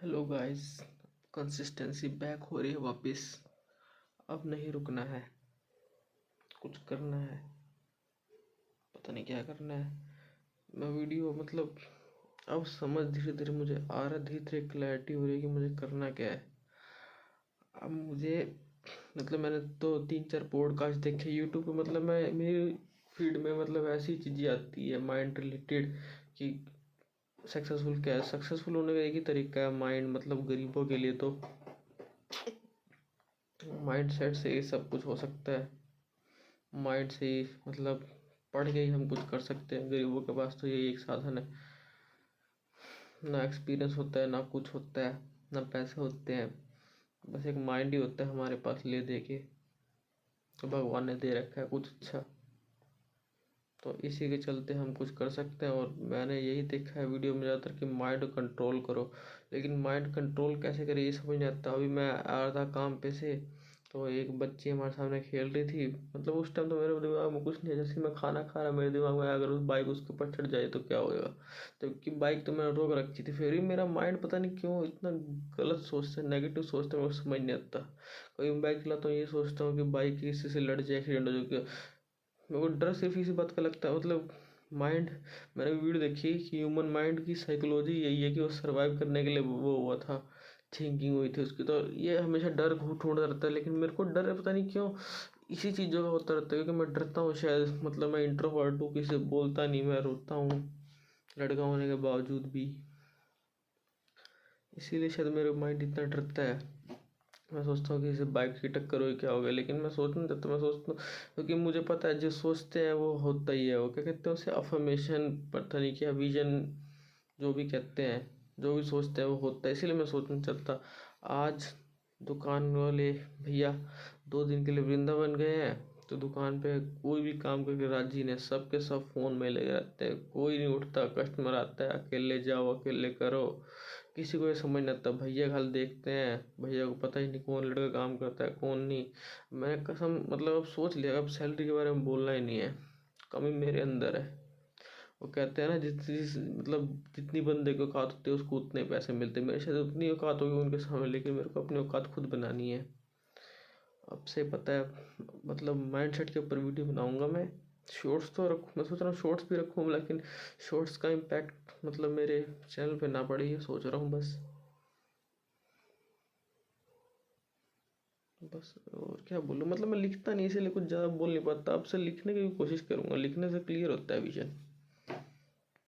Hello guys. Consistency back हो रही है वापस। अब नहीं रुकना है, कुछ करना है। पता नहीं क्या करना है। मैं वीडियो अब समझ धीरे धीरे मुझे आ रहा, धीरे धीरे क्लैरिटी हो रही है कि मुझे करना क्या है। अब मुझे मैंने तो 3-4 पॉडकास्ट देखे यूट्यूब पे। मैं मेरी फीड में ऐसी चीज़ें आती है माइंड रिलेटेड कि सक्सेसफुल होने का एक ही तरीका है माइंड। गरीबों के लिए तो माइंड सेट से ही सब कुछ हो सकता है। माइंड से ही पढ़ के ही हम कुछ कर सकते हैं। गरीबों के पास तो यही एक साधन है। ना एक्सपीरियंस होता है, ना कुछ होता है, ना पैसे होते हैं। बस एक माइंड ही होता है हमारे पास ले दे के, तो भगवान ने दे रखा है कुछ अच्छा। तो इसी के चलते हम कुछ कर सकते हैं। और मैंने यही देखा है वीडियो में ज़्यादातर कि माइंड कंट्रोल करो। लेकिन माइंड कंट्रोल कैसे करें ये समझ नहीं आता। अभी मैं आ रहा था काम पे से, तो एक बच्ची हमारे सामने खेल रही थी। उस टाइम तो मेरे दिमाग में कुछ नहीं है। जैसे मैं खाना खा रहा, मेरे दिमाग में अगर उस बाइक उसके ऊपर चढ़ जाए तो क्या होगा। जबकि बाइक तो मैंने रोक रखी थी, फिर भी मेरा माइंड पता नहीं क्यों इतना गलत सोचता है, नेगेटिव सोचता है। मुझे समझ नहीं आता। कभी मैं बाइक चलाता हूँ ये सोचता हूँ कि बाइक किसी से लड़ जाए, एक्सीडेंट हो जाए। मेरे को डर सिर्फ इसी बात का लगता है। माइंड, मैंने वीडियो देखी कि ह्यूमन माइंड की साइकोलॉजी यही है कि वो सरवाइव करने के लिए वो हुआ था, थिंकिंग हुई थी उसकी। तो ये हमेशा डर ढूंढता रहता है। लेकिन मेरे को डर है पता नहीं क्यों इसी चीज़ों का होता रहता है, क्योंकि मैं डरता हूँ शायद। मैं इंट्रोवर्ट हूँ, किसी से बोलता नहीं, मैं रोता हूँ लड़का होने के बावजूद भी। इसीलिए शायद मेरा माइंड इतना डरता है। मैं सोचता हूँ कि इसे बाइक की टक्कर हुई क्या हो गया, लेकिन मैं सोच नहीं सकता। मैं सोचता हूँ क्योंकि मुझे पता है जो सोचते हैं वो होता ही है। वो क्या कहते हैं उसे, अफर्मेशन, पता नहीं क्या, विजन, जो भी कहते हैं। जो भी सोचते हैं वो होता है। इसीलिए मैं सोच नहीं सकता। आज दुकान वाले भैया 2 दिन के लिए वृंदावन गए हैं, तो दुकान पे कोई भी काम करके राजी नहीं। सब के सब फोन में लगे रहते हैं, कोई नहीं उठता। कस्टमर आता है, अकेले जाओ अकेले करो, किसी को ये समझ नहीं आता। भैया खाली देखते हैं, भैया को पता ही नहीं कौन लड़का काम करता है कौन नहीं। मैं कसम अब सोच लिया, अब सैलरी के बारे में बोलना ही नहीं है। कमी मेरे अंदर है। वो कहते हैं ना, जितनी बंदे की औकात होती है उसको उतने पैसे मिलते हैं। मेरे शायद उतनी औकात होगी उनके सामने, लेकिन मेरे को अपनी औकात खुद बनानी है। अब से पता है माइंड सेट के ऊपर वीडियो बनाऊंगा मैं। शॉर्ट्स तो रखूँ, मैं सोच रहा हूँ शॉर्ट्स भी रखूँ, लेकिन शॉर्ट्स का इम्पैक्ट मेरे चैनल पे ना पड़े, ये सोच रहा हूँ बस। और क्या बोलूँ। मैं लिखता नहीं, इसीलिए कुछ ज़्यादा बोल नहीं पाता। अब से लिखने की भी कोशिश करूँगा, लिखने से क्लियर होता है विजन।